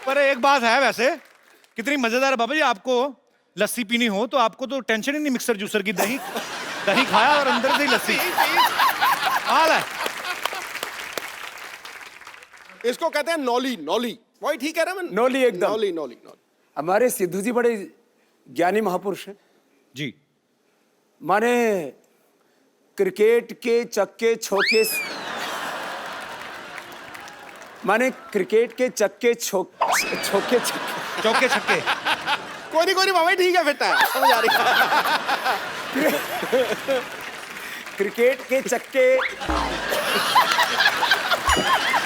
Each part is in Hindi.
पर एक बात है वैसे, कितनी मजेदार है बाबा जी। आपको लस्सी पीनी हो तो आपको तो टेंशन ही नहीं मिक्सर जूसर की। दही दही खाया और अंदर से ही लस्सी। हाल है। इसको कहते हैं नौली। नौली वही ठीक है ना? मैं नौली एकदम। नौली नौली नौली। हमारे सिद्धू जी बड़े ज्ञानी महापुरुष हैं। जी। माने क्रिकेट के चक्के छोके, माने क्रिकेट के चक्के छोके छक्के। चौके छक्के। कोई नहीं बाबा जी, ठीक है, फिट है, समझ आ रही है। क्रिकेट के चक्के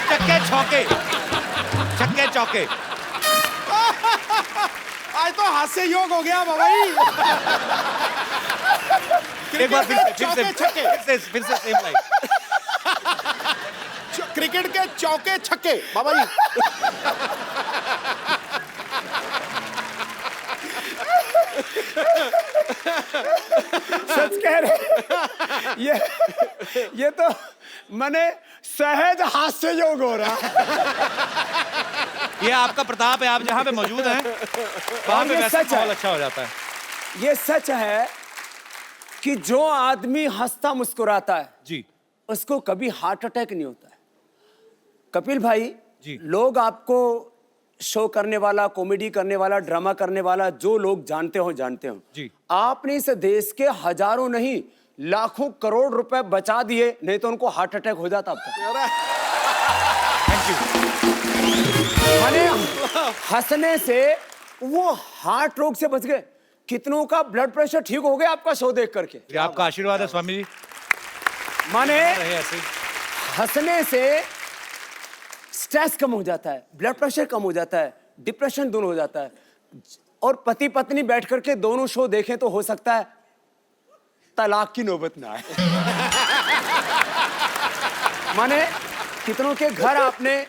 चक्के छक्के। छक्के चौके। आज तो हास्य योग हो गया बाबा जी। एक बार चौके छक्के। फिर से सेम लाइन। क्रिकेट के चौके छक्के बाबा जी। सच कह रहे। ये तो मैंने सहज हास्य योग हो रहा। ये आपका प्रताप है, आप जहाँ पे मौजूद हैं वहाँ पे ये वैसे सच है। माहौल अच्छा हो जाता है। ये सच है कि जो आदमी हंसता मुस्कुराता है जी उसको कभी हार्ट अटैक नहीं होता है। कपिल भाई जी। लोग आपको शो करने वाला, कॉमेडी करने वाला, ड्रामा करने वाला, जो लोग जानते हो जी। आपने इस देश के हजारों नहीं लाखों करोड़ रुपए बचा दिए, नहीं तो उनको हार्ट अटैक हो जाता अब तक। Thank you. माने हंसने से वो हार्ट रोग से बच गए। कितनों का ब्लड प्रेशर ठीक हो गया आपका शो देख करके। ये आपका आशीर्वाद है स्वामी जी। माने रहे ऐसे ही। हंसने से स्ट्रेस कम हो जाता है, ब्लड प्रेशर कम हो जाता है, डिप्रेशन दूर हो जाता है। और पति पत्नी बैठ करके दोनों शो देखें तो हो सकता है तलाक की नौबत ना आए। माने कितनों के घर आपने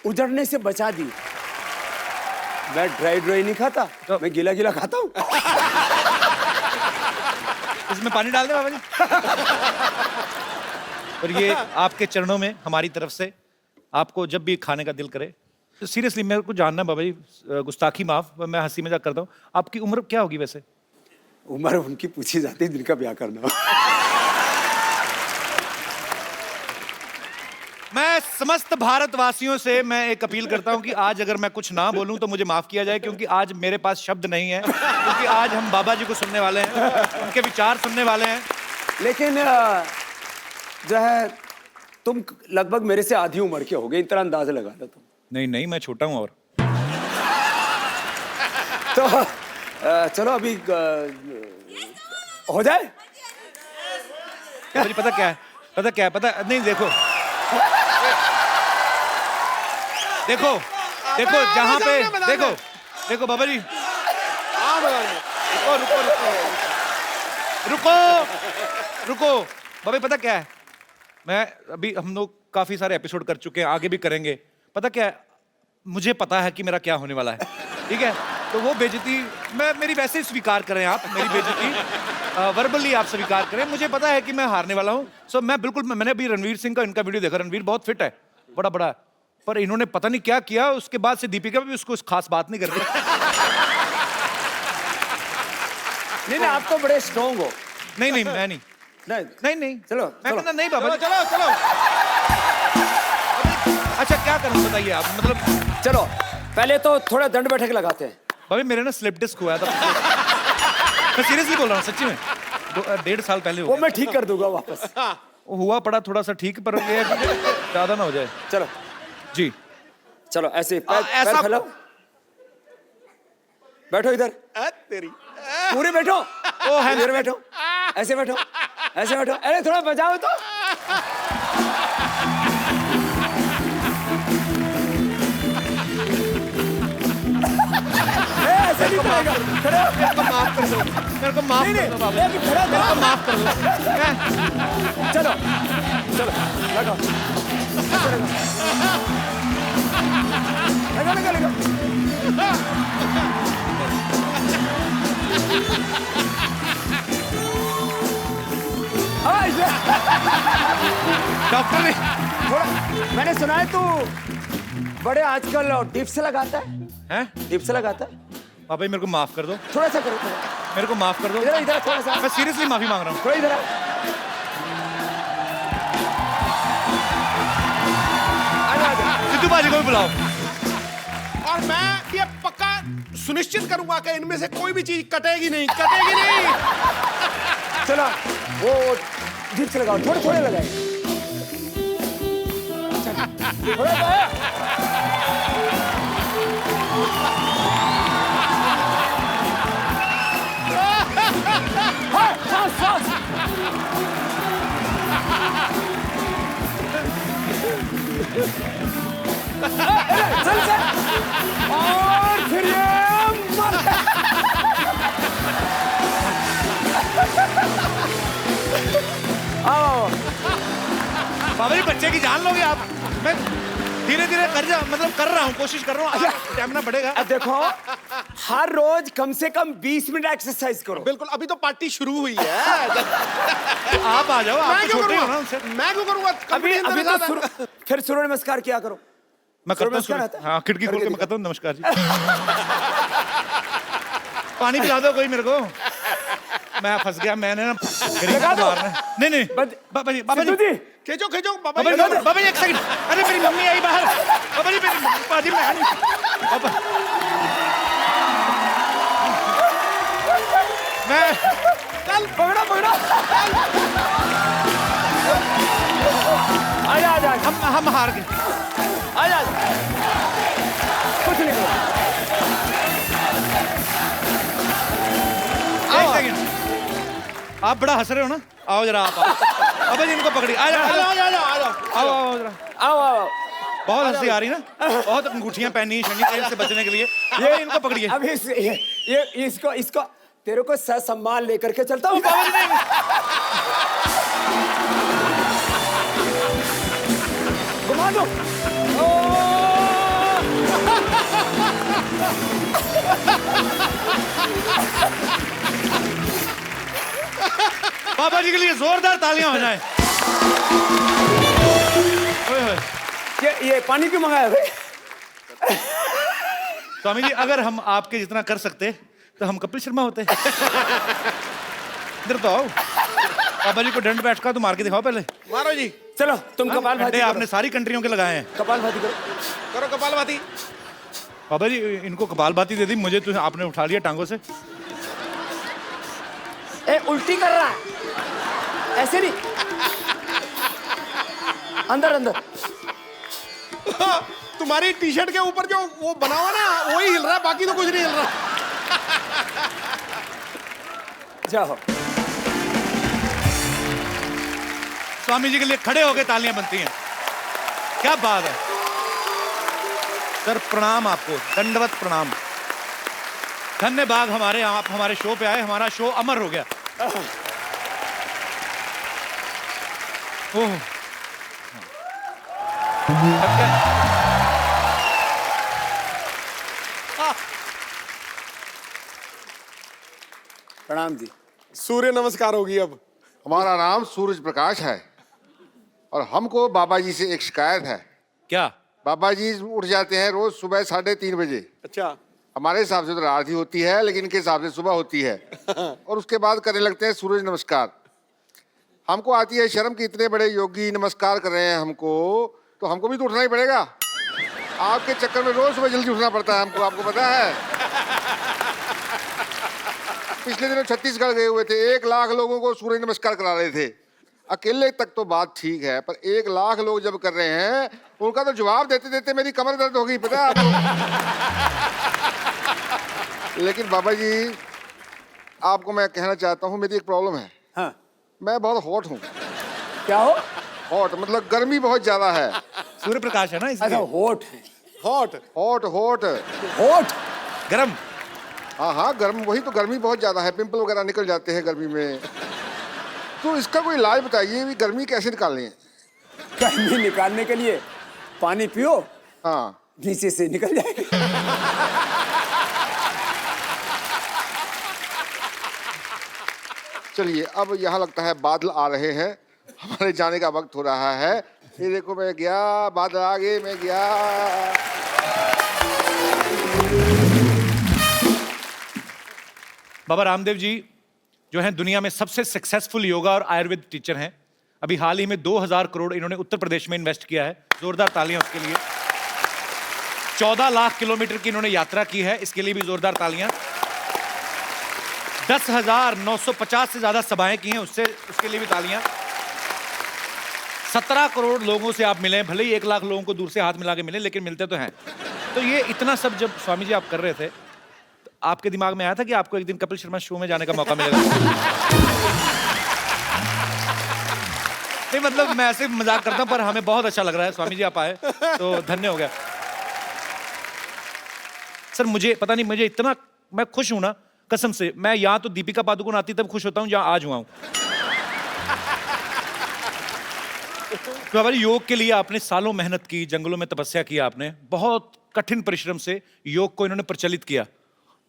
उजड़ने से बचा दी। मैं ड्राई नहीं खाता, मैं गीला गीला खाता हूं। इसमें पानी डाल दे बाबा जी। और ये आपके चरणों में हमारी तरफ से, आपको जब भी खाने का दिल करे तो सीरियसली मेरे को जानना बाबा जी, गुस्ताखी माफ, मैं हंसी मजाक करता हूँ, आपकी उम्र क्या होगी वैसे? उम्र उनकी पूछी जाती है जिनका ब्याह करना हो। मैं समस्त भारतवासियों से मैं एक अपील करता हूं कि आज अगर मैं कुछ ना बोलूं तो मुझे माफ किया जाए, क्योंकि आज मेरे पास शब्द नहीं है, क्योंकि आज हम बाबा जी को सुनने वाले हैं, उनके विचार सुनने वाले हैं। लेकिन जो है तुम लगभग मेरे से आधी उम्र के हो गए, इतना अंदाजा लगा लो तुम। नहीं नहीं, मैं छोटा हूं। और तो चलो अभी हो जाए। मुझे पता क्या है, पता नहीं, देखो जहां पे देखो बाबा जी, रुको बाबा, पता क्या है, मैं अभी, हम लोग काफी सारे एपिसोड कर चुके हैं, आगे भी करेंगे। पता क्या है, मुझे पता है कि मेरा क्या होने वाला है, ठीक है? तो वो बेइज्जती मेरी वैसे ही स्वीकार करें आप, मेरी बेइज्जती वर्बली आप स्वीकार करें। मुझे पता है कि मैं हारने वाला हूँ। सो मैं बिल्कुल, मैंने अभी रणवीर सिंह का इनका वीडियो देखा, रणवीर बहुत फिट है, बड़ा, पर इन्होंने पता नहीं क्या किया, उसके बाद से दीपिका भी उसको खास बात नहीं करती। नहीं आप तो बड़े स्ट्रॉन्ग हो। नहीं मैं नहीं। चलो मैं कहता नहीं बाबा, चलो अच्छा क्या करूं बताइए आप, मतलब चलो पहले तो थोड़ा दंड बैठक लगाते हैं। भाभी मेरे ना स्लिप डिस्क हुआ था। मैं सीरियसली बोल रहा हूँ, सच्ची में 1.5 साल पहले वो मैं ठीक कर दूंगा वापस। वो हुआ पड़ा थोड़ा सा ठीक, पर ये है कि ज्यादा ना हो जाए। चलो जी चलो ऐसे पैर फैलाओ, बैठो इधर, तेरी पूरे बैठो। ओ है इधर बैठो, ऐसे बैठो, ऐसे बैठो। अरे थोड़ा बजाओ तो। ऐसे नहीं करेगा। खड़े हो। मेरे को माफ कर दो बाबा, खड़ा मेरे को माफ कर दो। चलो लगाओ, लगा। डॉक्टर ने थोड़ा मैंने सुना है तू बड़े आजकल डिप से लगाता है, हैं? डिप से लगाता है। पापा जी मेरे को माफ कर दो, थोड़ा सा करो, थोड़ा मेरे को माफ कर दो। इधर इधर थोड़ा सा, मैं सीरियसली माफी मांग रहा हूँ। थोड़ा इधर आ। सिद्धू बाजी को भी बुलाओ। और मैं ये पक्का सुनिश्चित करूंगा कि इनमें से कोई भी चीज कटेगी नहीं, कटेगी नहीं। चलो वो डिप से लगाओ, थोड़े थोड़े लगाए, थोड़ा सा। हाँ, सांस, सांस। चल चल, और फिर ये मर। आओ, पापा जी बच्चे की जान लोगे आप। मैं धीरे धीरे कर रहा हूँ, कोशिश कर रहा हूँ, स्टैमिना बढ़ेगा। अब देखो, हर रोज कम से कम 20 मिनट एक्सरसाइज करो। बिल्कुल, अभी तो पार्टी शुरू हुई है। आप आ जाओ, आप मैं तो क्यों छोटे हो ना करूंगा? उनसे। मैं क्यों करूंगा? अभी अभी तो फिर सूर्य नमस्कार किया करो। मैं करता नमस्कार हूँ, आता है? हाँ खिड़की खोल के मैं करके करता हूँ नमस्कार जी। पानी पिला दो कोई मेरे को, मैं फंस गया। मैंने ना गरीब लगा को दो। मारना है। नहीं नहीं बाबा जी, बाबा सिद्धू जी, जी, खींचो खींचो बाबा बाबा जी। जी, बाबा जी एक सेकंड। अरे मेरी मम्मी आई बाहर। बाबा जी मेरी बाजी मैं नहीं। बाबा मैं चल पकड़ो पकड़ो। आजा आजा, हम हार गए। आजा, कुछ नहीं करो। एक सेकंड, आप बड़ा हंस रहे हो ना। आओ जरा आप आओ। बाबा जी इनको पकड़िए। आ जाओ, आ जाओ, आ जाओ, आ जाओ। आओ आओ जरा। आओ आओ। बहुत हंसी आ रही ना, बहुत अंगूठियां पहनी है शनि तेल से बचने के लिए। ये इनको पकड़िए। अब ये इसको इसको तेरे को सम्मान लेकर के चलता हूँ। बाबा जी नहीं। घुमा दो। बाबा जी के लिए जोरदार तालियां हो जाए। ओए होए। ये पानी क्यों मंगाया भाई? स्वामी जी अगर हम आपके जितना कर सकते तो हम कपिल शर्मा होते। इधर तो आओ। बाबा जी को दंड बैठका तो मार के दिखाओ पहले। मारो जी, चलो तुम कपाल भाती डंडे करो। आपने सारी कंट्रियों के लगाए हैं। कपाल भाती करो। करो कपालभाति। बाबा जी इनको कपाल भाती दे दी, मुझे तो आपने उठा लिया टांगों से। ए उल्टी कर रहा है, ऐसे नहीं, अंदर अंदर। तुम्हारी टी शर्ट के ऊपर जो वो बना हुआ ना वही हिल रहा है, बाकी तो कुछ नहीं हिल रहा। जाओ। स्वामी जी के लिए खड़े होकर तालियां बनती हैं। क्या बात है सर, प्रणाम आपको, दंडवत प्रणाम। धन्य बाग हमारे, आप हमारे शो पे आए, हमारा शो अमर हो गया। ओह प्रणाम जी। सूर्य नमस्कार होगी अब। हमारा नाम सूरज प्रकाश है और हमको बाबा जी से एक शिकायत है। क्या? बाबा जी उठ जाते हैं रोज सुबह 3:30 बजे। अच्छा, हमारे हिसाब से तो रात ही होती है, लेकिन इनके हिसाब से सुबह होती है। और उसके बाद करने लगते हैं सूरज नमस्कार। हमको आती है शर्म कि इतने बड़े योगी नमस्कार कर रहे हैं हमको, तो हमको भी तो उठना ही पड़ेगा। आपके चक्कर में रोज सुबह जल्दी उठना पड़ता है हमको, आपको पता है। पिछले दिनों छत्तीसगढ़ गए हुए थे, 1 लाख लोगों को सूर्य नमस्कार करा रहे थे। अकेले तक तो बात ठीक है, पर 1 लाख लोग जब कर रहे हैं उनका तो जवाब देते देते मेरी कमर दर्द हो गई, पता है आपको। लेकिन बाबा जी आपको मैं कहना चाहता हूँ, मेरी एक प्रॉब्लम है। हाँ, मैं बहुत हॉट हूँ। क्या हो? हॉट मतलब गर्मी बहुत ज्यादा है। सूर्य प्रकाश है ना अच्छा, इसलिए। होठ है। हॉट। हॉट हॉट होठ। गरम। हाँ हाँ, गर्म, वही तो, गर्मी बहुत ज्यादा है, पिंपल वगैरह निकल जाते हैं गर्मी में। तो इसका कोई इलाज बताइए, भी गर्मी कैसे निकालनी है। गर्मी निकालने के लिए पानी पियो, हाँ, नीचे से निकल जाएगी। चलिए अब यहाँ लगता है बादल आ रहे हैं, हमारे जाने का वक्त हो रहा है। ये देखो मैं गया, बादल आ गए, मैं गया। बाबा रामदेव जी जो हैं दुनिया में सबसे सक्सेसफुल योगा और आयुर्वेद टीचर हैं। अभी हाल ही में 2000 करोड़ इन्होंने उत्तर प्रदेश में इन्वेस्ट किया है, जोरदार तालियां उसके लिए। 14 लाख किलोमीटर की इन्होंने यात्रा की है, इसके लिए भी जोरदार तालियां। 10,950 से ज्यादा सभाएं की हैं, उसके लिए भी तालियां। 17 करोड़ लोगों से आप मिले, भले ही 1 लाख लोगों को दूर से हाथ मिला के मिले, लेकिन मिलते तो हैं। तो ये इतना सब जब स्वामी जी आप कर रहे थे, तो आपके दिमाग में आया था कि आपको एक दिन कपिल शर्मा शो में जाने का मौका मिलेगा? नहीं मतलब मैं ऐसे मजाक करता हूं, पर हमें बहुत अच्छा लग रहा है स्वामी जी आप आए, तो धन्य हो गया। सर मुझे पता नहीं, मुझे इतना मैं खुश हूं ना, कसम से। मैं यहाँ तो दीपिका पादुकोण आती तब खुश होता हूँ जहाँ आज हुआ हूँ। तो हमारे योग के लिए आपने सालों मेहनत की, जंगलों में तपस्या की आपने, बहुत कठिन परिश्रम से योग को इन्होंने प्रचलित किया।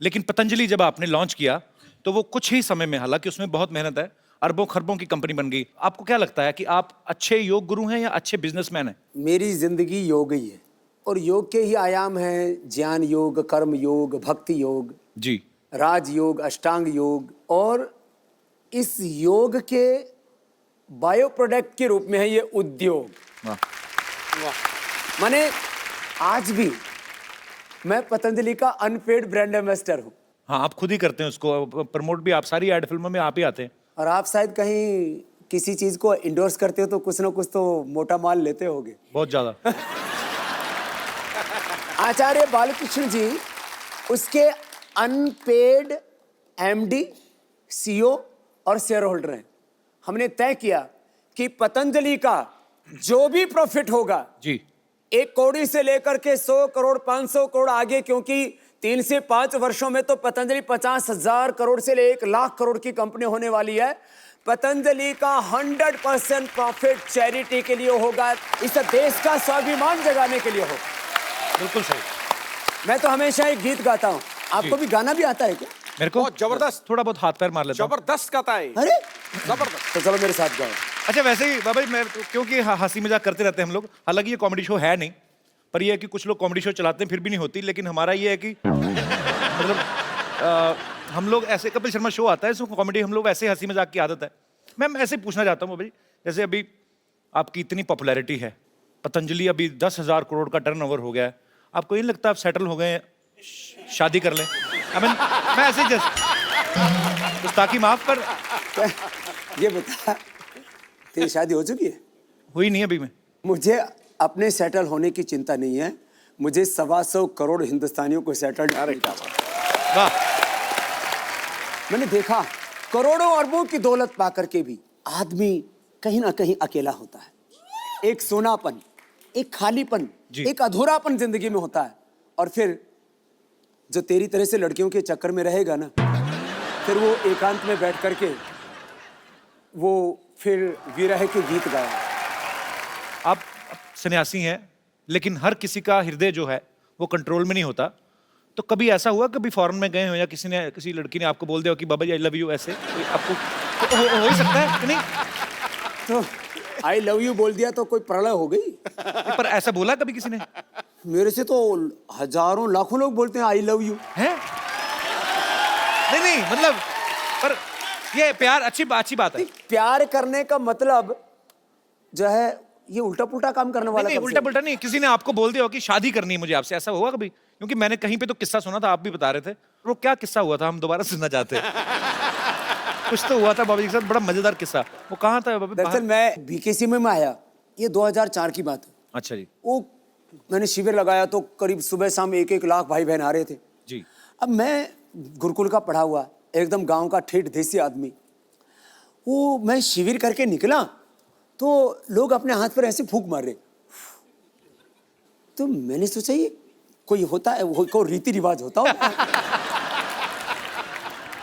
लेकिन पतंजलि जब आपने लॉन्च किया तो वो कुछ ही समय में, हालांकि उसमें बहुत मेहनत है, अरबों खरबों की कंपनी बन गई। आपको क्या लगता है कि आप अच्छे योग गुरु हैं या अच्छे बिजनेसमैन हैं? मेरी जिंदगी योग ही है, और योग के ही आयाम हैं ज्ञान योग, कर्म योग, भक्ति योग, जी, राज योग, अष्टांग योग, और इस योग के बायो प्रोडक्ट के रूप में है ये उद्योग। वाह। माने आज भी मैं पतंजलि का अनपेड ब्रांड एम्बेसडर हूँ। हाँ, आप खुद ही करते हैं उसको प्रमोट भी, आप सारी एड फिल्मों में आप ही आते हैं। और आप शायद कहीं किसी चीज को इंडोर्स करते हो तो कुछ ना कुछ तो मोटा माल लेते होगे। बहुत ज्यादा। आचार्य बालकृष्ण जी उसके अनपेड एमडी, सीईओ और शेयर होल्डर हैं। हमने तय किया कि पतंजलि का जो भी प्रॉफिट होगा जी, 1 करोड़ से लेकर के 100 करोड़ 500 करोड़ आगे, क्योंकि 3 से 5 वर्षों में तो पतंजलि 50,000 करोड़ से 1 लाख करोड़ की कंपनी होने वाली है। पतंजलि का 100% प्रॉफिट चैरिटी के लिए होगा, इस देश का स्वाभिमान जगाने के लिए होगा। बिल्कुल सही। मैं तो हमेशा एक गीत गाता हूँ, आपको भी गाना भी आता है क्या? मेरे को बहुत जबरदस्त, थोड़ा बहुत हाथ पैर मार लेता हूँ। जबरदस्त गाता है। अरे जबरदस्त। तो चलो मेरे साथ गाओ। अच्छा वैसे ही बाबा जी, मैं क्योंकि हंसी मजाक करते रहते हैं हम लोग, हालांकि ये कॉमेडी शो है नहीं, पर ये है कि कुछ लोग कॉमेडी शो चलाते हैं फिर भी नहीं होती, लेकिन हमारा ये है कि मतलब हम लोग ऐसे, कपिल शर्मा शो आता है इसमें कॉमेडी, हम लोग ऐसे हंसी मजाक की आदत है। मैं ऐसे पूछना चाहता हूँ बाबा जी, जैसे अभी आपकी इतनी पॉपुलैरिटी है, पतंजलि अभी 10,000 करोड़ का टर्नओवर हो गया है, आपको ये नहीं लगता आप सेटल हो गए हैं, शादी कर लें? I mean, मैं ऐसे जस्ट गुस्ताखी माफ, पर ये बता, तेरी शादी हो चुकी है? हुई नहीं अभी। मैं मुझे अपने सेटल होने की चिंता नहीं है, मुझे 125 करोड़ हिंदुस्तानियों को सेटल। वाह। मैंने देखा करोड़ों अरबों की दौलत पाकर के भी आदमी कहीं ना कहीं अकेला होता है। एक सोनापन, एक खालीपन, जी। एक अधूरापन जिंदगी में होता है। और फिर जो तेरी तरह से लड़कियों के चक्कर में रहेगा ना, फिर वो एकांत में बैठ करके वो फिर विरह के गीत गाया। आप सन्यासी हैं, लेकिन हर किसी का हृदय जो है वो कंट्रोल में नहीं होता। तो कभी ऐसा हुआ, कभी फॉरेन में गए हो या किसी लड़की ने आपको बोल दिया हो कि बाबा जी आई लव यू, ऐसे कोई आपको तो हो ही सकता है कि नहीं? तो आई लव यू बोल दिया तो कोई प्रलय हो गई? पर ऐसा बोला कभी किसी ने? मेरे से तो हजारों लाखों लोग बोलते हैं आई लव यू। हैं? नहीं मतलब, पर ये प्यार अच्छी बात है। प्यार करने का मतलब जो है ये उल्टा पुल्टा काम करने वाला। नहीं उल्टा पुल्टा नहीं, किसी ने आपको बोल दिया हो कि शादी करनी है मुझे आपसे, ऐसा हुआ कभी? क्योंकि मैंने कहीं पे तो किस्सा सुना था, आप भी बता रहे थे, वो क्या किस्सा हुआ था, हम दोबारा सुनना चाहते हैं। कुछ तो हुआ था बाबा जी के साथ, बड़ा मजेदार किस्सा। वो कहाँ था बाबा? दरअसल मैं बीकेसी में आया, ये 2004 की बात है। अच्छा जी। वो मैंने शिविर लगाया तो करीब सुबह शाम 1-1 लाख भाई बहन आ रहे थे जी। अब मैं गुरुकुल का पढ़ा हुआ एकदम गांव का ठेठ देसी आदमी, वो मैं शिविर करके निकला तो लोग अपने हाथ पर ऐसे फूंक मार रहे। तो मैंने सोचा ये कोई होता है, कोई रीति रिवाज होता होगा।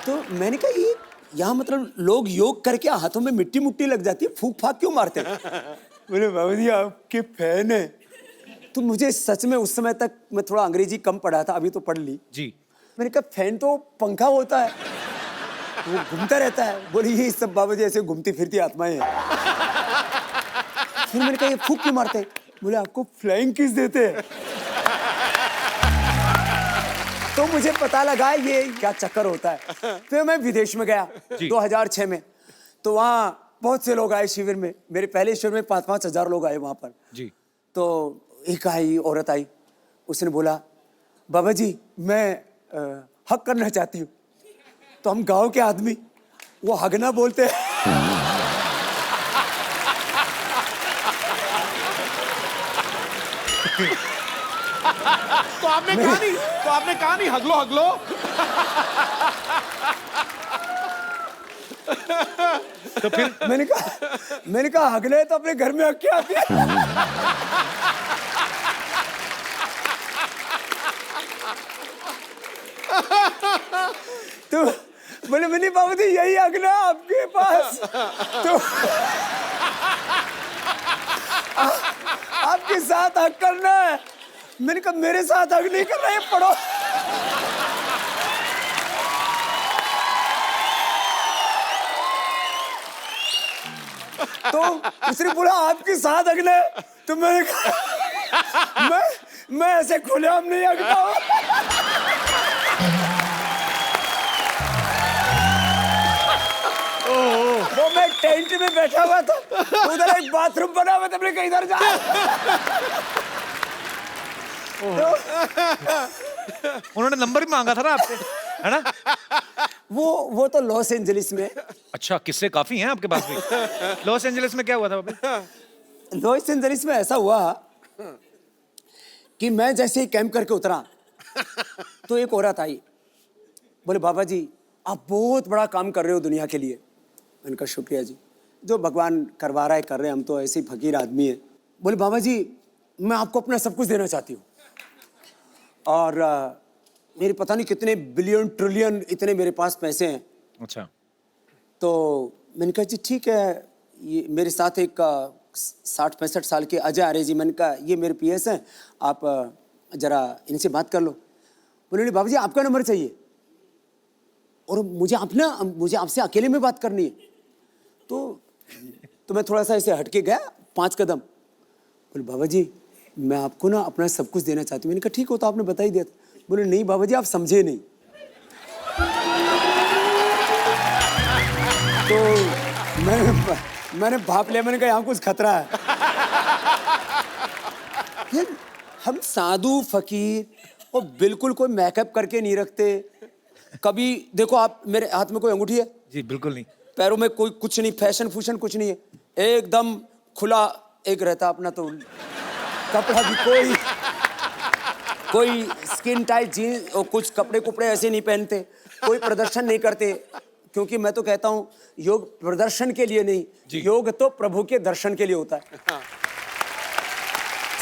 तो मैंने कहा ये यहाँ मतलब लोग योग करके हाथों में मिट्टी मुट्टी लग जाती है, फूंक फाक क्यों मारते हैं? बोले बाबा जी आपके फैन है। तो मुझे सच में उस समय तक मैं थोड़ा अंग्रेजी कम पढ़ा था, अभी तो पढ़ ली जी। मैंने कहा फैन तो पंखा होता है, वो घूमता रहता है। बोले ये सब बाबा जी ऐसे घूमती फिरती आत्माएं हैं। फिर मैंने कहा ये फूंक क्यों मारते हैं? बोले आपको फ्लाइंग किस देते हैं। तो मुझे पता लगा ये क्या चक्कर होता है। फिर मैं विदेश में गया 2006 में, तो वहाँ बहुत से लोग आए शिविर में। मेरे पहले शिविर में 5-5 हजार लोग आए वहाँ पर जी। तो एक औरत आई, उसने बोला बाबा जी मैं हक करना चाहती हूँ। तो हम गांव के आदमी वो हगना बोलते हैं। तो आपने कहा नहीं हगलो हगलो। तो फिर मैंने कहा हगले तो अपने घर में हक के आती है। तो बोले मैंने बाबू जी यही हगना आपके पास, तो आपके साथ हक करना है। मैंने कहा मेरे साथ हक नहीं करना है, पढ़ो। तो उसने बोला आपके साथ हगना है, तो मैंने कहा मैं ऐसे खुलेआम नहीं हगता हूँ। वो मैं टेंट में बैठा हुआ था, उधर एक बाथरूम बना हुआ था, मैंने कहा इधर जा। उन्होंने नंबर भी मांगा था ना आपसे, है ना? वो तो लॉस एंजलिस में। अच्छा, किस्से काफी हैं आपके पास भी। लॉस एंजलिस में क्या हुआ था बाबा? लॉस एंजलिस में ऐसा हुआ कि मैं जैसे ही कैंप करके उतरा तो एक औरत आई, बोले बाबा जी आप बहुत बड़ा काम कर रहे हो दुनिया के लिए। मैंने कहा शुक्रिया जी, जो भगवान करवा रहा है कर रहे हैं, हम तो ऐसे ही फकीर आदमी है। बोले बाबा जी मैं आपको अपना सब कुछ देना चाहती हूँ, और मेरे पता नहीं कितने बिलियन ट्रिलियन इतने मेरे पास पैसे हैं। अच्छा। तो मैंने कहा जी ठीक है, ये मेरे साथ एक 60-65 साल के अजय आर्य जी, मैंने कहा ये मेरे पीएस हैं, आप जरा इनसे बात कर लो। बोले बाबा जी आपका नंबर चाहिए और मुझे आपसे अकेले में बात करनी है। तो मैं थोड़ा सा ऐसे हटके गया 5 कदम। बोले बाबा जी मैं आपको ना अपना सब कुछ देना चाहती हूँ। मैंने कहा ठीक हो तो आपने बता ही दिया था। बोले नहीं बाबा जी आप समझे नहीं। तो मैंने भाप लिया, मैंने कहा यहाँ कुछ खतरा है। फिर हम साधु फकीर और बिल्कुल कोई मेकअप करके नहीं रखते। कभी देखो आप मेरे हाथ में कोई अंगूठी है? जी बिल्कुल नहीं। पैरों में कोई कुछ नहीं, फैशन फूशन कुछ नहीं है, एकदम खुला एक रहता अपना। तो कपड़ा भी कोई स्किन टाइट जीन्स और कुछ कपड़े ऐसे नहीं पहनते, कोई प्रदर्शन नहीं करते, क्योंकि मैं तो कहता हूँ योग प्रदर्शन के लिए नहीं, योग तो प्रभु के दर्शन के लिए होता है।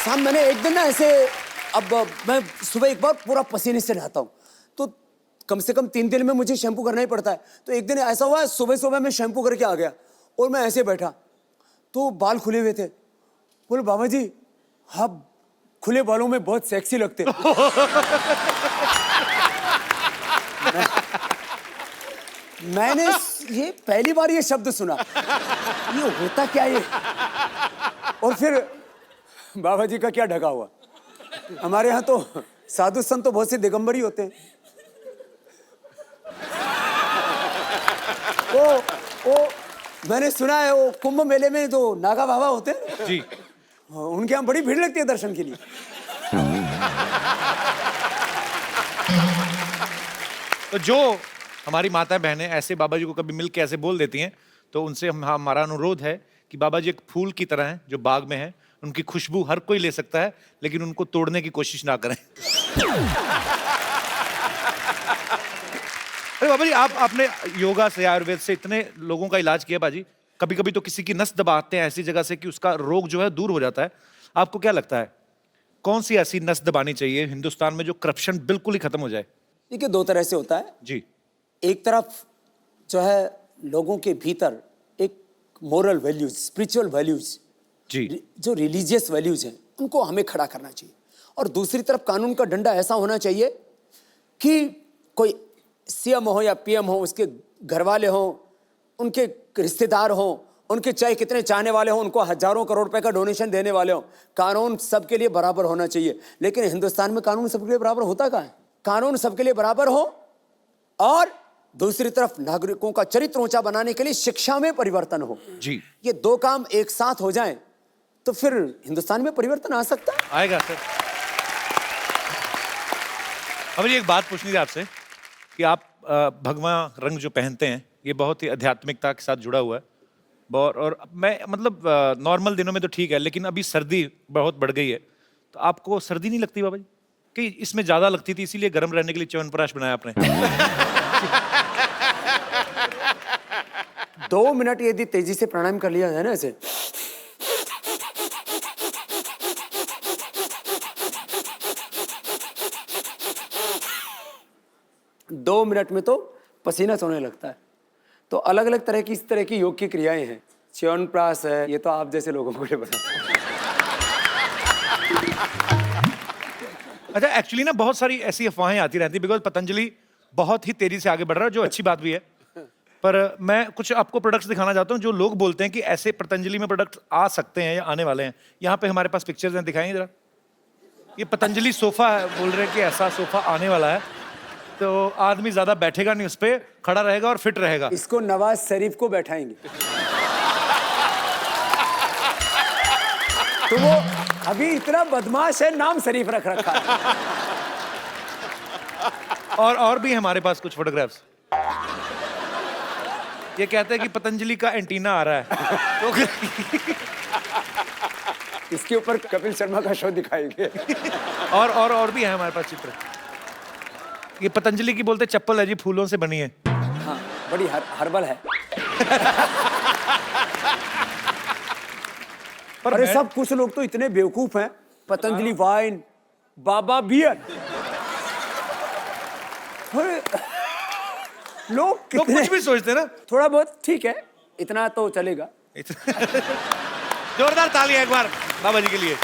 शाम मैंने एक दिन ना ऐसे, अब मैं सुबह एक बार पूरा पसीने से नहाता हूँ, तो कम से कम 3 दिन में मुझे शैम्पू करना ही पड़ता है। तो एक दिन ऐसा हुआ सुबह मैं शैम्पू करके आ गया और मैं ऐसे बैठा तो बाल खुले हुए थे। बोले बाबा जी आप खुले बालों में बहुत सेक्सी लगते। मैंने ये पहली बार ये शब्द सुना, ये होता क्या ये? और फिर बाबा जी का क्या ढका हुआ। हमारे यहाँ तो साधु संत तो बहुत से दिगंबर ही होते हैं। वो मैंने सुना है वो कुंभ मेले में जो नागा बाबा होते हैं जी, उनके यहाँ बड़ी भीड़ लगती है दर्शन के लिए। तो जो हमारी माता बहनें ऐसे बाबा जी को कभी मिल के ऐसे बोल देती हैं, तो उनसे हमारा अनुरोध है कि बाबा जी एक फूल की तरह हैं जो बाग में हैं, उनकी खुशबू हर कोई ले सकता है, लेकिन उनको तोड़ने की कोशिश ना करें। अरे बाबा जी आपने योगा से आयुर्वेद से इतने लोगों का इलाज किया बाजी, कभी कभी तो किसी की नस दबाते हैं ऐसी जगह से कि उसका रोग जो है दूर हो जाता है। आपको क्या लगता है कौन सी ऐसी नस दबानी चाहिए हिंदुस्तान में जो करप्शन बिल्कुल ही खत्म हो जाए? देखिए 2 तरह से होता है जी। एक तरफ जो है लोगों के भीतर एक मोरल वैल्यूज, स्पिरिचुअल वैल्यूज जी, जो रिलीजियस वैल्यूज हैं उनको हमें खड़ा करना चाहिए, और दूसरी तरफ कानून का डंडा ऐसा होना चाहिए कि कोई सीएम हो या पीएम हो, उसके घर वाले हो, उनके रिश्तेदार हो, उनके चाहे कितने चाहने वाले हो, उनको हजारों करोड़ रुपए का डोनेशन देने वाले हो, कानून सबके लिए बराबर होना चाहिए। लेकिन हिंदुस्तान में कानून सबके लिए बराबर होता कहाँ है? कानून सबके लिए बराबर हो, और दूसरी तरफ नागरिकों का चरित्र ऊंचा बनाने के लिए शिक्षा में परिवर्तन हो। जी ये दो काम एक साथ हो जाएं तो फिर हिंदुस्तान में परिवर्तन आ सकता है। आएगा सर। अब ये एक बात पूछनी थी आपसे कि आप भगवा रंग जो पहनते हैं ये बहुत ही आध्यात्मिकता के साथ जुड़ा हुआ है। और मैं मतलब नॉर्मल दिनों में तो ठीक है, लेकिन अभी सर्दी बहुत बढ़ गई है, तो आपको सर्दी नहीं लगती बाबा जी? कि इसमें ज्यादा लगती थी इसीलिए गर्म रहने के लिए च्यवनप्राश बनाया आपने। 2 मिनट यदि तेजी से प्राणायाम कर लिया जाए ना ऐसे, दो मिनट में तो पसीना सोने लगता है। तो अलग अलग तरह की इस तरह की योग की क्रियाएं हैं। च्यवनप्राश है, ये तो आप जैसे लोगों को लिए बता। अच्छा, एक्चुअली ना बहुत सारी ऐसी अफवाहें आती रहती है, बिकॉज पतंजलि बहुत ही तेजी से आगे बढ़ रहा है, जो अच्छी बात भी है। पर मैं कुछ आपको प्रोडक्ट्स दिखाना चाहता हूँ जो लोग बोलते हैं कि ऐसे पतंजलि में प्रोडक्ट आ सकते हैं या आने वाले हैं। यहाँ पे हमारे पास पिक्चर्स हैं, दिखाएंगे जरा। ये पतंजलि सोफा है, बोल रहे हैं कि ऐसा सोफा आने वाला है, तो आदमी ज्यादा बैठेगा नहीं, उस पे खड़ा रहेगा और फिट रहेगा। इसको नवाज शरीफ को बैठाएंगे तो वो अभी इतना बदमाश है, नाम शरीफ रख रखा है। और भी हमारे पास कुछ फोटोग्राफ्स। ये कहते हैं कि पतंजलि का एंटीना आ रहा है तो इसके ऊपर कपिल शर्मा का शो दिखाएंगे। और भी है हमारे पास चित्र। ये पतंजलि की बोलते चप्पल है जी, फूलों से बनी है। हाँ, बड़ी हर्बल है। पर अरे सब कुछ लोग तो इतने बेवकूफ हैं। पतंजलि वाइन, बाबा बियर, लोग कितने कुछ भी सोचते हैं ना। थोड़ा बहुत ठीक है, इतना तो चलेगा। जोरदार तालियां एक बार बाबा जी के लिए।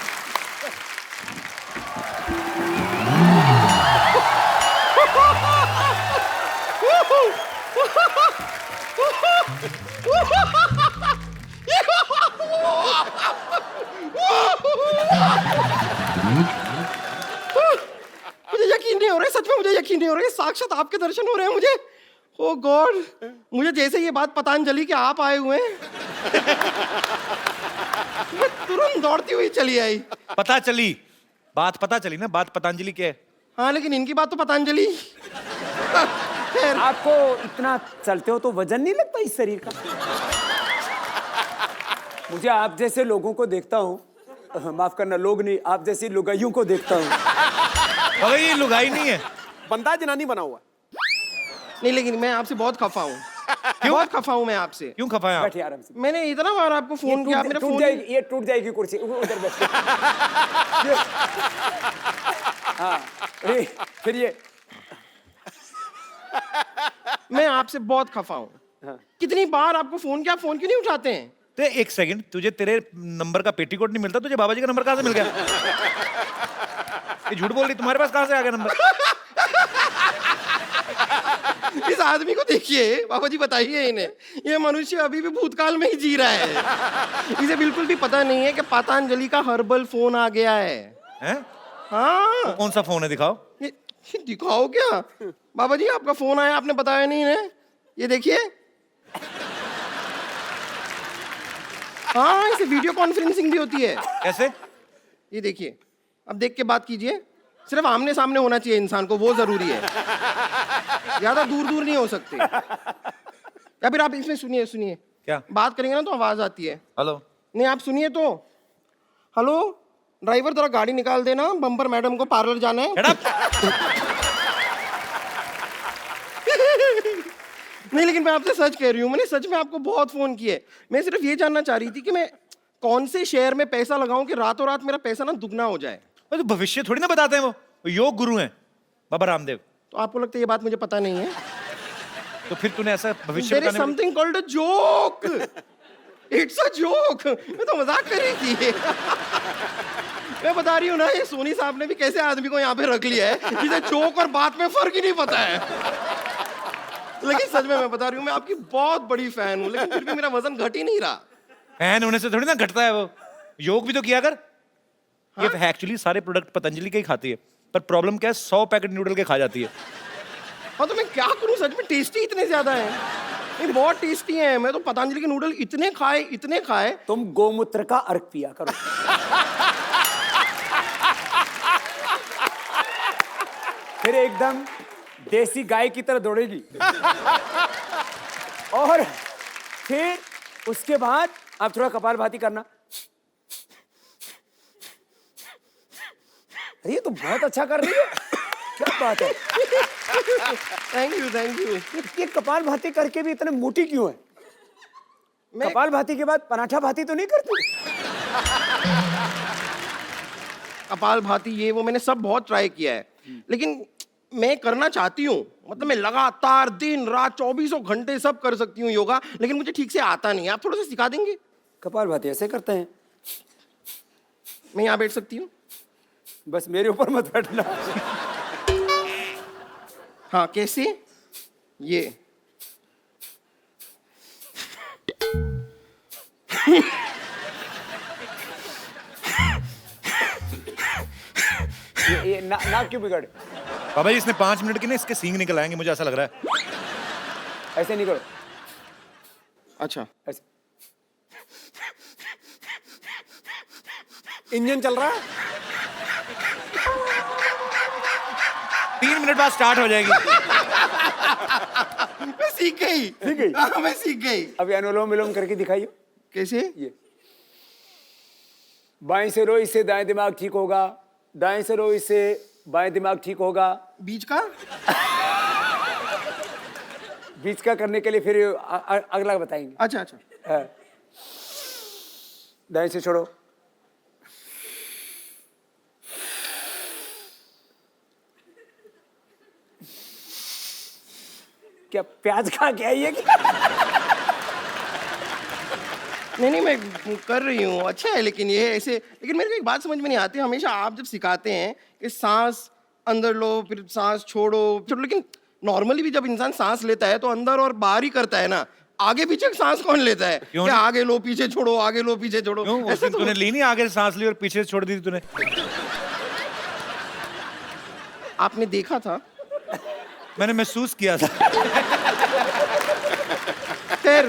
मुझे यकीन नहीं हो रहा है, सच में मुझे यकीन नहीं हो रहा है, साक्षात आपके दर्शन हो रहे हैं मुझे। ओ गॉड, मुझे जैसे ये बात पतंजलि के आप आए हुए हैं मैं तुरंत दौड़ती हुई चली आई। पता चली ना, बात पतंजलि की है। हाँ, लेकिन इनकी बात तो पतंजलि। खैर, आपको इतना चलते हो तो वजन नहीं लगता इस शरीर का? मुझे आप जैसे लोगों को देखता हूँ, माफ करना लोग नहीं, आप जैसी लुगाइयों को देखता हूँ। अगर ये लुगाई नहीं है, बंदा जनानी बना हुआ। नहीं, लेकिन मैं आपसे बहुत खफा हूँ। बहुत खफा हूँ मैं आपसे। क्यों खफा है आप? बैठिए आराम से। मैंने इतना बार आपको फोन किया, आप मेरा टूट फोन जाएगी, ये टूट जाएगी कुर्सी, उधर बैठ। हाँ, फिर ये मैं आपसे बहुत खफा हूँ। हाँ। कितनी बार आपको फोन किया, आप फोन क्यों नहीं उठाते हैं? तो एक सेकंड, तुझे तेरे नंबर का पेटीकोट नहीं मिलता? तुझे बाबा जी का नंबर कहाँ से मिल गया? ये झूठ बोल रही, तुम्हारे पास कहाँ से आ गया नंबर? इस आदमी को देखिए, बाबा जी बताइए इन्हें, ये मनुष्य अभी भी भूतकाल में ही जी रहा है। इसे बिल्कुल भी पता नहीं है कि पतंजलि का हर्बल फोन आ गया है। हैं? हाँ, कौन सा फोन है, दिखाओ। ये दिखाओ क्या? बाबा जी आपका फोन आया, आपने बताया नहीं इन्हें। ये देखिए, हाँ, इसे वीडियो कॉन्फ्रेंसिंग भी होती है। कैसे? ये देखिए, अब देख के बात कीजिए। सिर्फ आमने सामने होना चाहिए इंसान को, वो जरूरी है, ज्यादा दूर दूर नहीं हो सकते। या फिर आप इसमें सुनिए क्या? बात करेंगे ना तो आवाज आती है। हेलो। नहीं, आप सुनिए तो। हेलो ड्राइवर, जरा गाड़ी निकाल देना, बम्पर मैडम को पार्लर जाना है। Shut up! नहीं, लेकिन मैं आपसे सच कह रही हूँ, मैंने सच में आपको बहुत फोन किए। मैं सिर्फ ये जानना चाह रही थी कि मैं कौन से शेयर में पैसा लगाऊं कि रातों रात मेरा पैसा ना दुगना हो जाए। तो भविष्य थोड़ी ना बताते हैं, वो योग गुरु हैं बाबा रामदेव। तो आपको लगता है ये बात मुझे पता नहीं है? तो फिर तूने ऐसा भविष्य There is बताने में- something called a joke. It's a joke. मैं तो मजाक कर रही थी। मैं बता रही हूँ ना, ये सोनी साहब ने भी कैसे आदमी को यहाँ पे रख लिया है जिसे जोक और बात में फर्क ही नहीं पता है। लेकिन सच में मैं बता रही हूँ, मैं आपकी बहुत बड़ी फैन हूँ, लेकिन फिर भी मेरा वजन घट ही नहीं रहा। फैन होने से थोड़ी ना घटता है वो। योग भी तो किया कर। ये एक्चुअली सारे प्रोडक्ट पतंजलि के ही खाती है। पर प्रॉब्लम क्या है, 100 पैकेट नूडल के खा जाती है। हाँ तो मैं क्या करूं, सच में टेस्टी इतने ज्यादा है, नहीं बहुत टेस्टी है। मैं तो पतंजलि के नूडल इतने खाए। तुम गोमूत्र का अर्क पिया करो। फिर एकदम देसी गाय की तरह दौड़ेगी। और फिर उसके बाद आप थोड़ा कपालभाति करना। अरे ये तो बहुत अच्छा कर रही है, क्या बात है। Thank you. ये कपालभाति करके भी इतने मोटी क्यों है? कपालभाति के बाद पराठा भाती तो नहीं करती? कपाल भाती ये वो मैंने सब बहुत ट्राई किया है, लेकिन मैं करना चाहती हूँ, मतलब मैं लगातार दिन रात 24 घंटे सब कर सकती हूँ योगा, लेकिन मुझे ठीक से आता नहीं। आप थोड़ा सा सिखा देंगे? कपालभाति ऐसे करते हैं। मैं यहाँ बैठ सकती हूँ? बस मेरे ऊपर मत बैठना। हाँ कैसे? ये ये नाक क्यों बिगड़? बाबा जी इसने 5 मिनट के ना इसके सींग निकल आएंगे, मुझे ऐसा लग रहा है। ऐसे नहीं करो, अच्छा ऐसे। इंजन चल रहा है। 3 मिनट बाद स्टार्ट हो जाएगी। मैं सीख गई। सीख गई? हाँ, मैं सीख गई। अभी अनुलोम विलोम करके दिखाइए। कैसे? ये बाएं से रो, इससे दाएं दिमाग ठीक होगा। दाएं से रो, इससे बाएं दिमाग ठीक होगा। बीच का? बीच का करने के लिए फिर अगला बताएंगे। अच्छा। हाँ। दाएं से छोड़ो। क्या प्याज खा के आई है क्या? नहीं मैं कर रही हूँ, अच्छा है। लेकिन ये ऐसे, लेकिन मेरे को एक बात समझ में नहीं आती, हमेशा आप जब सिखाते हैं कि सांस अंदर लो फिर सांस छोड़ो, लेकिन नॉर्मली भी जब इंसान सांस लेता है तो अंदर और बाहर ही करता है ना, आगे पीछे सांस कौन लेता है? क्यों क्या नहीं? आगे लो पीछे छोड़ो, आगे लो पीछे छोड़ो, क्यों? उस ऐसे दिन तूने ली नहीं, आगे से सांस ली और पीछे से छोड़ दी थी तूने। आपने देखा था? मैंने महसूस किया था। खैर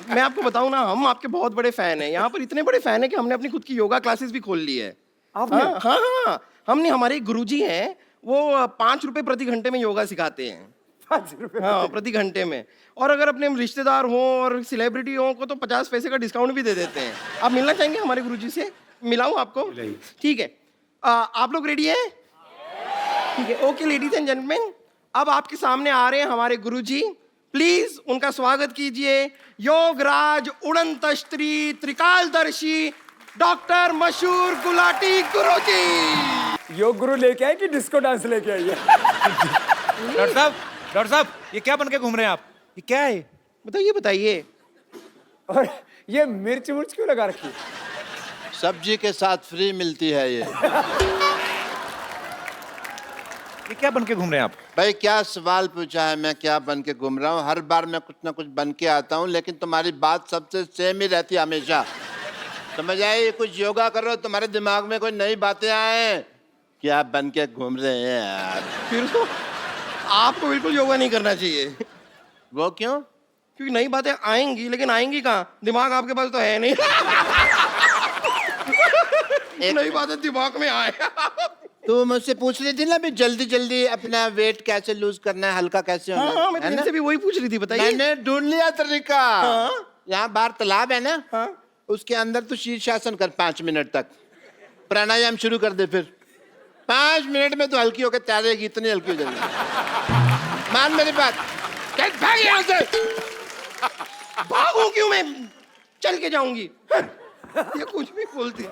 मैं आपको बताऊं ना, हम आपके बहुत बड़े फैन हैं। यहाँ पर इतने बड़े फैन हैं कि हमने अपनी खुद की योगा क्लासेस भी खोल ली है। आपने? हाँ, हमने, हमारे एक गुरुजी हैं, वो 5 रुपए प्रति घंटे में योगा सिखाते हैं। 5 रुपए? हाँ, प्रति घंटे में। और अगर अपने रिश्तेदार हों और सेलिब्रिटी हों को तो 50 पैसे का डिस्काउंट भी दे देते हैं। आप मिलना चाहेंगे हमारे गुरुजी से? मिलाऊं आपको? ठीक है। आप लोग रेडी हैं? ठीक है, ओके लेडीज एंड जेंटलमैन, अब आपके सामने आ रहे हैं हमारे गुरुजी। प्लीज उनका स्वागत कीजिए, योगराज उड़नतस्त्री त्रिकालदर्शी डॉक्टर मशहूर गुलाटी गुरुजी। योग गुरु लेके आए कि डिस्को डांस लेके आई है? डॉक्टर साहब ये क्या बन के घूम रहे हैं आप? ये क्या है? बताइए। और ये मिर्च मुर्च क्यों लगा रखी है? सब्जी के साथ फ्री मिलती है ये। ये क्या बन के घूम रहे हैं आप? भाई क्या सवाल पूछा है, मैं क्या बन के घूम रहा हूँ? हर बार मैं कुछ ना कुछ बन के आता हूँ, लेकिन तुम्हारी बात सबसे सेम ही रहती है हमेशा। समझ आए? कुछ योगा करो, तुम्हारे दिमाग में कोई नई बातें आए। क्या बन के घूम रहे हैं यार? फिर तो आपको बिल्कुल योगा नहीं करना चाहिए। वो क्यों? क्योंकि नई बातें आएंगी, लेकिन आएंगी कहाँ? दिमाग आपके पास तो है नहीं। नई बातें दिमाग में आए। तू मुझसे पूछ रही थी ना भी जल्दी जल्दी अपना वेट कैसे लूज करना है, हल्का कैसे होना है? हाँ, मैं तो है ना? इनसे भी वही पूछ रही थी, बताइए। मैंने ढूंढ लिया तरीका। यहाँ बाहर तालाब है ना, हाँ। उसके अंदर तू शीर्षासन कर 5 मिनट तक। प्राणायाम शुरू कर दे, फिर 5 मिनट में तो हल्की होकर तैरेगी, इतनी हल्की हो जाएगी। मान मेरी बात, चल भाग यहाँ से। भागूं क्यों मैं? चल के जाऊंगी। ये कुछ भी बोलती।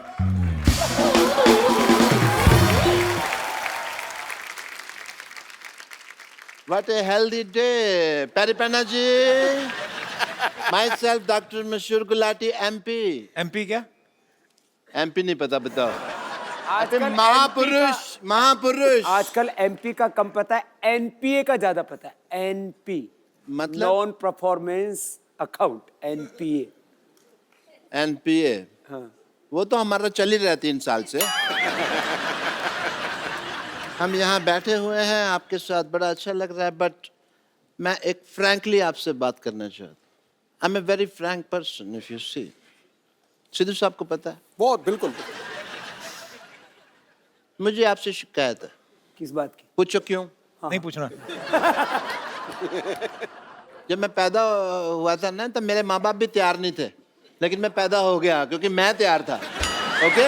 What a healthy day, Paripana ji. Myself, Dr. Mashur Gulati, MP. MP क्या? MP नहीं पता, बताओ। आजकल महापुरुष। आजकल एमपी का कम पता है, एनपीए का ज्यादा पता है। एनपी मतलब? Non performance account, NPA. NPA। हाँ। वो तो हमारा चल ही रहा है 3 साल से। हम यहाँ बैठे हुए हैं आपके साथ, बड़ा अच्छा लग रहा है, बट मैं एक फ्रैंकली आपसे बात करना चाहता हूँ। I am a very frank person, if you see. Sidhu साहब को पता है, बहुत बिल्कुल। मुझे आपसे शिकायत है। किस बात की? पूछो क्यों? नहीं पूछना। जब मैं पैदा हुआ था ना, तब मेरे माँ बाप भी तैयार नहीं थे, लेकिन मैं पैदा हो गया क्योंकि मैं तैयार था। ओके,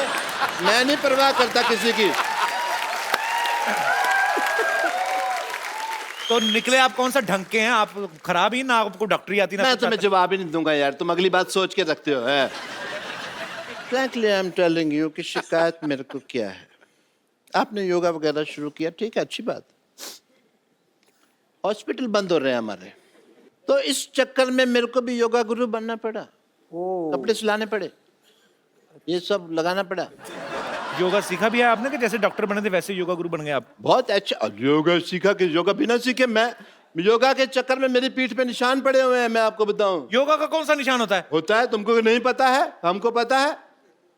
मैं नहीं परवाह करता किसी की। तो निकले आप कौन सा ढंग के हैं? आप खराब ही ना, आपको डॉक्टरी आती ना मैं कुछ तुम्हें आता। जवाब ही नहीं दूंगा यार, तुम अगली बात सोच के रखते हो। है frankly I am telling you कि शिकायत मेरे को क्या है। आपने योगा वगैरह शुरू किया, ठीक है, अच्छी बात। हॉस्पिटल बंद हो रहे हैं हमारे, तो इस चक्कर में मेरे को भी योगा गुरु बनना पड़ा। कपड़े सिलाने पड़े, ये सब लगाना पड़ा। योगा सीखा भी है आपने कि जैसे डॉक्टर बने थे वैसे योगा गुरु बन गए आप? बहुत अच्छा योगा सीखा कि योगा बिना सीखे मैं योगा के चक्कर में मेरी पीठ पे निशान पड़े हुए हैं। मैं आपको बताऊं, योगा का कौन सा निशान होता है? होता है, तुमको नहीं पता है, हमको पता है।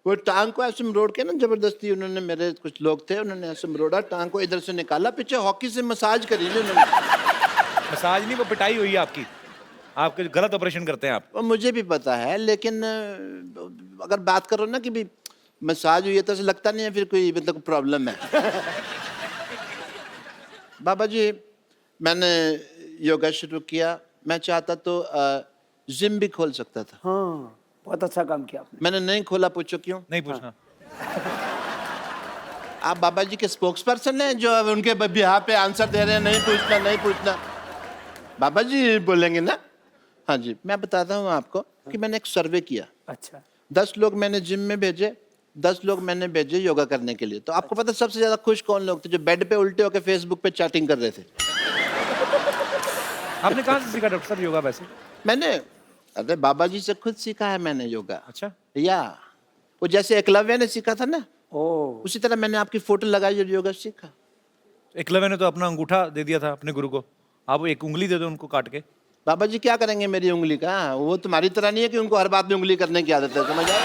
वो टांग को ऐसे मरोड़ के ना, जबरदस्ती उन्होंने, मेरे कुछ लोग थे, उन्होंने ऐसे मरोड़ा, टांग को इधर से निकाला, पीछे हॉकी से मसाज करी ली उन्होंने। मसाज नहीं, वो पिटाई हुई है आपकी। आपके गलत ऑपरेशन करते हैं आप। वो मुझे भी पता है, लेकिन अगर बात करो ना कि भी मसाज हुई है, तो ऐसा लगता नहीं है फिर कोई मतलब प्रॉब्लम है। बाबा जी, मैंने योगा शुरू किया, मैं चाहता तो जिम भी खोल सकता था। हाँ, बहुत अच्छा काम किया आपने। मैंने नहीं खोला, पूछो क्यों? नहीं पूछना। आप बाबा जी के स्पोक्स पर्सन हैं जो अब उनके बिहार पे आंसर दे रहे हैं, नहीं पूछना नहीं पूछना। बाबा जी बोलेंगे ना। हाँ जी, मैं बताता हूँ आपको कि मैंने एक सर्वे किया। अच्छा। 10 लोग मैंने जिम में भेजे, 10 लोग मैंने भेजे योगा करने के लिए। तो आपको पता सबसे ज्यादा खुश कौन लोग थे? जो बेड पे उल्टे होकर फेसबुक पे चैटिंग कर रहे थे। आपने कहाँ से सीखा डॉक्टर साहब योगा वैसे? मैंने, अरे बाबा जी से खुद सीखा है मैंने योगा। अच्छा। या वो जैसे एकलव्य ने सीखा था ना, ओ, उसी तरह मैंने आपकी फोटो लगाई और योगा सीखा। एकलव्य ने तो अपना अंगूठा दे दिया था अपने गुरु को, आप एक उंगली दे दो उनको काट के। बाबा जी क्या करेंगे मेरी उंगली का? वो तुम्हारी तरह नहीं है कि उनको हर बात में उंगली करने की आदत है, समझ आए?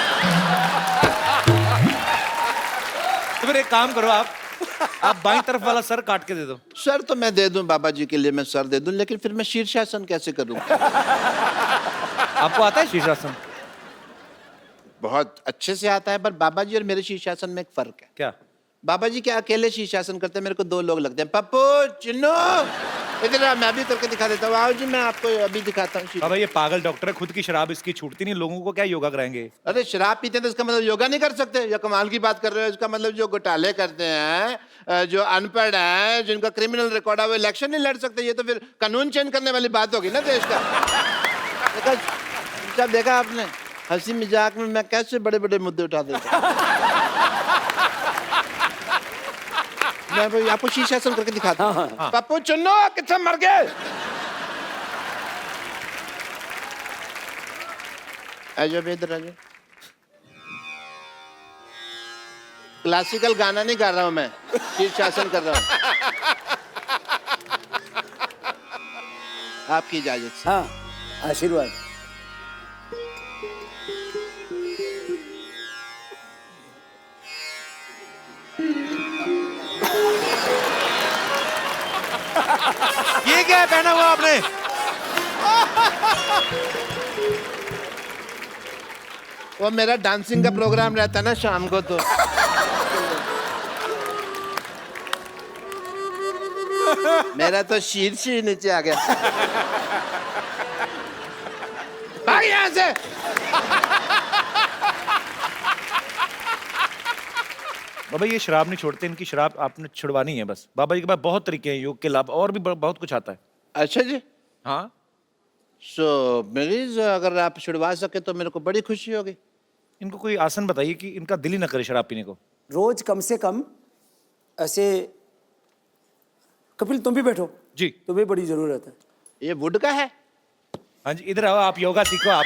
तो फिर एक काम करो, आप बाईं तरफ वाला सर काट के दे दो। सर तो मैं दे दूं बाबा जी के लिए, मैं सर दे दूं, लेकिन फिर मैं शीर्षासन कैसे करूं? आपको आता है शीर्षासन? बहुत अच्छे से आता है, पर बाबा जी और मेरे शीर्षासन में एक फर्क है। क्या? बाबा जी क्या अकेले शीर्षासन करते हैं, मेरे को 2 लोग लगते हैं। पप्पू, चिन्नू, इधर आ, मैं भी करके दिखा देता हूँ। आओ जी, मैं आपको अभी दिखाता हूँ। बाबा ये पागल डॉक्टर है, खुद की शराब इसकी छूटती नहीं, लोगों को क्या योगा कराएंगे? अरे शराब पीते हैं तो इसका मतलब योगा नहीं कर सकते? या कमाल की बात कर रहे हो? इसका मतलब जो घोटाले करते हैं, जो अनपढ़ हैं, जिनका क्रिमिनल रिकॉर्ड है, वो इलेक्शन नहीं लड़ सकते। ये तो फिर कानून चेंज करने वाली बात होगी ना देश का। देखा आपने हंसी मजाक में मैं कैसे बड़े बड़े मुद्दे उठा देता हूं। मैं भाई आपको शीर्षासन करके दिखाता हूँ। पप्पू चुन्नो कितना मर गए? आजो इधर आजो। क्लासिकल गाना नहीं गा रहा हूं मैं, शीर्षासन कर रहा हूं। आपकी इजाजत से। हाँ, आशीर्वाद। ये क्या है पहना हुआ आपने? वो मेरा डांसिंग का प्रोग्राम रहता है ना शाम को, तो मेरा तो शीर्ष ही नीचे आ गया। भाग यहाँ से। बाबा ये शराब नहीं छोड़ते, इनकी शराब आपने छुड़वानी है बस। बाबा जी के पास बहुत तरीके हैं योग के लाभ, और भी बहुत कुछ आता है। अच्छा जी। हाँ। सो मरीज अगर आप छुड़वा सके तो मेरे को बड़ी खुशी होगी। इनको कोई आसन बताइए कि इनका दिल ही ना करे शराब पीने को। रोज कम से कम ऐसे। कपिल तुम भी बैठो जी। तुम्हें बड़ी जरूरत है। ये वुड का है? हाँ जी, इधर आओ, आप योगा सीखो। आप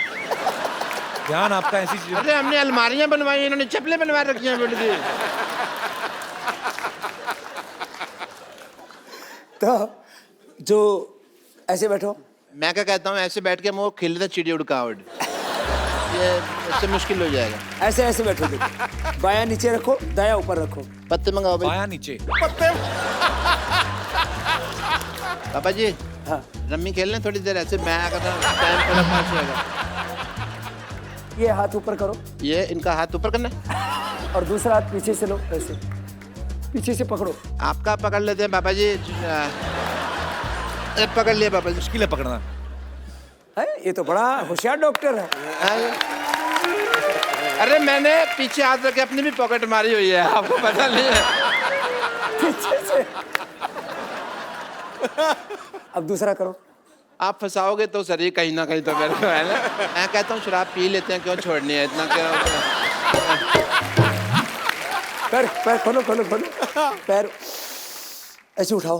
ध्यान आपका ऐसी चीज। अरे हमने अलमारियां बनवाई, इन्होंने चप्पलें बनवा रखी हैं वुड की। तो जो ऐसे बैठो। मैं क्या कहता हूँ, ऐसे बैठ के मुँह खिल रहा चिड़ी उड़का उड़, ये इससे मुश्किल हो जाएगा। ऐसे ऐसे बैठो, देखो बायां नीचे रखो, दायां ऊपर रखो। पत्ते मंगाओ भाई। बायां नीचे। पत्ते पापा जी हाँ रम्मी खेल लें थोड़ी देर ऐसे, मैं अगर टाइम थोड़ा पास होगा। ये हाथ ऊपर करो ये इनका हाथ ऊपर करना है। और दूसरा हाथ पीछे से लो, ऐसे पीछे से पकड़ो। आपका पकड़ लेते हैं पापा जी। पकड़ लिया पापा जी। मुश्किल है पकड़ना। है ये तो बड़ा होशियार डॉक्टर है। अरे मैंने पीछे हाथ रख के अपनी भी पॉकेट मारी हुई है, आपको पता नहीं है। पीछे से। अब दूसरा करो। आप फंसाओगे तो सर, कहीं ना कहीं तो मेरे को है ना। मैं कहता हूँ शराब पी लेते हैं, क्यों छोड़नी है इतना, क्यों? पैर पैर खोलो खोलो खोलो, पैर ऐसे उठाओ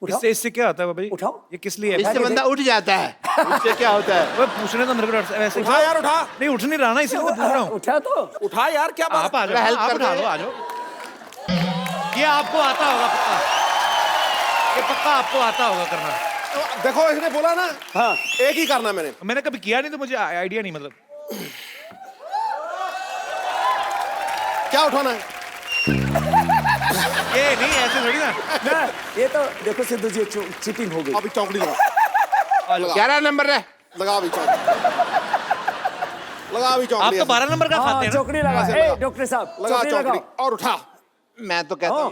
उठाओ। इससे क्या होता है बाबा जी? उठाओ। ये किस लिए है? इससे बंदा उठ जाता है, इससे क्या होता है? वो पूछने तो मेरे को वैसे उठा यार, उठा। नहीं उठ नहीं रहा ना, इसीलिए तो पूछ रहा हूँ। उठा तो उठा यार, क्या बात आप आ जाओ, हेल्प आप कर उठा रहे दो, हैं। आ जाओ। ये आपको आता होगा पक्का, ये पक्का आपको आता होगा करना। देखो इसने बोला ना, हाँ एक ही करना मैंने। मैंने कभी किया नहीं तो मुझे आइडिया नहीं, मतलब क्या उठाना है? ये नहीं ऐसे थोड़ी ना। ना ये तो देखो सिद्धू जी चीटिंग हो गई। अभी चौकड़ी लगा, 11 नंबर है। लगा अभी चौकड़ी, लगा अभी चौकड़ी। आप तो 12 नंबर का हाँ खाते हैं ना? चौकड़ी लगा। ऐसे ए, लगा। डॉक्टर साहब लगा चौकड़ी चौकड़ी लगाओ। और उठा। मैं तो कहता हाँ। हूँ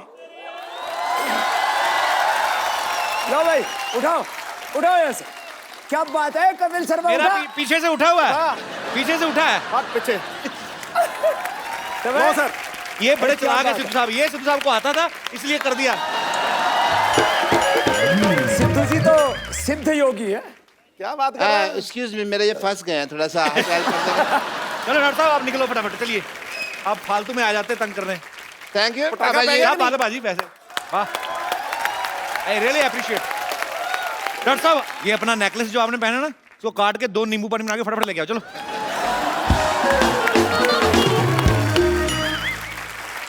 लो भाई उठाओ उठाओ ऐसे। क्या बात है कपिल शर्मा, मेरा उठा। पीछे से उठा हुआ है, पीछे से उठा है। हाथ पीछे। तो नो भाई, सर, ये बड़े क्या चलाक है बात सिद्धू साहब, ये सिद्धू साहब को आता था इसलिए कर दिया। सिद्धू जी तो सिद्ध योगी है। क्या बात कर रहा है? एक्सक्यूज मी, मेरे ये फंस गए हैं थोड़ा सा, हेल्प कर देंगे? चलो डॉक्टर साहब आप निकलो फटाफट, चलिए। आप फालतू में आ जाते तंग करने। थैंक यू पटाखा पापा जी। पहले- क्या बात है बाजी, वैसे वाह, आई रियली अप्रिशिएट। डॉक्टर साहब ये अपना नेकलेस जो आपने पहना ना, उसको काट के 2 नींबू पानी बना के फटाफट लेके आओ, चलो।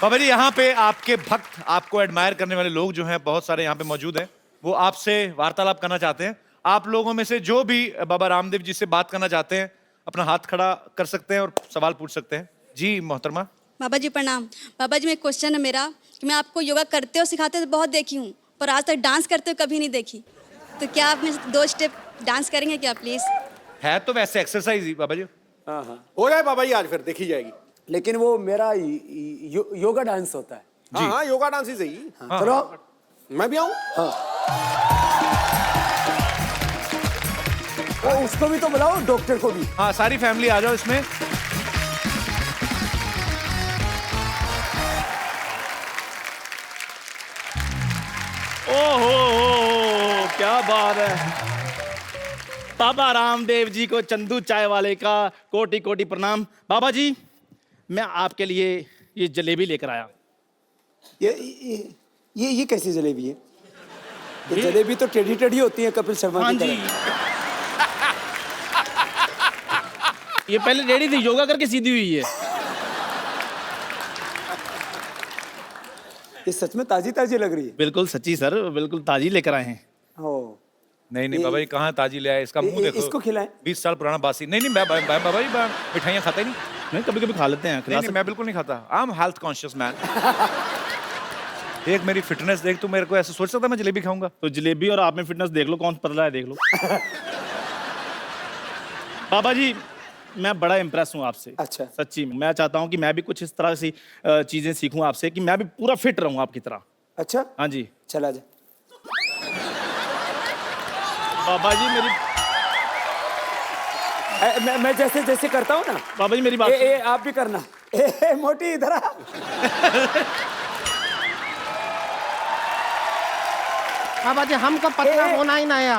बाबा जी यहाँ पे आपके भक्त, आपको एडमायर करने वाले लोग जो हैं बहुत सारे यहाँ पे मौजूद हैं, वो आपसे वार्तालाप करना चाहते हैं। आप लोगों में से जो भी बाबा रामदेव जी से बात करना चाहते हैं, अपना हाथ खड़ा कर सकते हैं और सवाल पूछ सकते हैं। जी मोहतरमा। बाबा जी प्रणाम। बाबा जी में क्वेश्चन है मेरा कि मैं आपको योगा करते हो सिखाते हो तो बहुत देखी हूँ, पर आज तक डांस करते हो कभी नहीं देखी, तो क्या आप मेरे साथ 2 स्टेप डांस करेंगे क्या प्लीज? है तो वैसे एक्सरसाइज ही बाबा जी। हाँ हाँ हो जाए बाबा जी आज, फिर देखी जाएगी। लेकिन वो मेरा योगा डांस होता है। हाँ हाँ, योगा डांस ही सही। हाँ, चलो मैं भी आऊँ? वो उसको भी तो बुलाओ, डॉक्टर को भी। हाँ सारी फैमिली आ जाओ इसमें। ओहो क्या बात है। बाबा रामदेव जी को चंदू चाय वाले का कोटि कोटि प्रणाम। बाबा जी मैं आपके लिए ये जलेबी लेकर आया। ये कैसी जलेबी है? ये जलेबी तो टेढ़ी टेढ़ी होती है कपिल शर्मा हाँ की जी, तरह। ये पहले रेडी थी, योगा करके सीधी हुई है। ये सच में ताजी ताजी लग रही है। बिल्कुल सच्ची सर, बिल्कुल ताजी लेकर आए हैं। ओ नहीं नहीं बाबा जी कहाँ ताजी ले आए, इसका मुंह देखो। इसको खिलाएं। 20 साल पुराना बासी। नहीं नहीं बाबा जी मिठाइयाँ खाता ही नहीं। नहीं कभी कभी खा लेते हैं, खिला नहीं मैं बिल्कुल नहीं खाता। I am health conscious man. देख मेरी फिटनेस देख, तू मेरे को ऐसे सोच सकता मैं जलेबी खाऊंगा? तो जलेबी और आप में फिटनेस देख लो, कौन पतला है देख लो। बाबा जी मैं बड़ा इम्प्रेस हूँ आपसे। अच्छा। सच्ची में मैं चाहता हूँ कि मैं भी कुछ इस तरह से चीजें सीखूं आपसे, कि मैं भी पूरा फिट रहूं आपकी तरह। अच्छा हाँ जी चला जा। बाबा जी मेरी मैं जैसे जैसे करता हूँ ना, बाबा जी मेरी बात ए, आप भी करना। ए, मोटी इधर आ। बाबा जी हमको पतला होना ही ना है।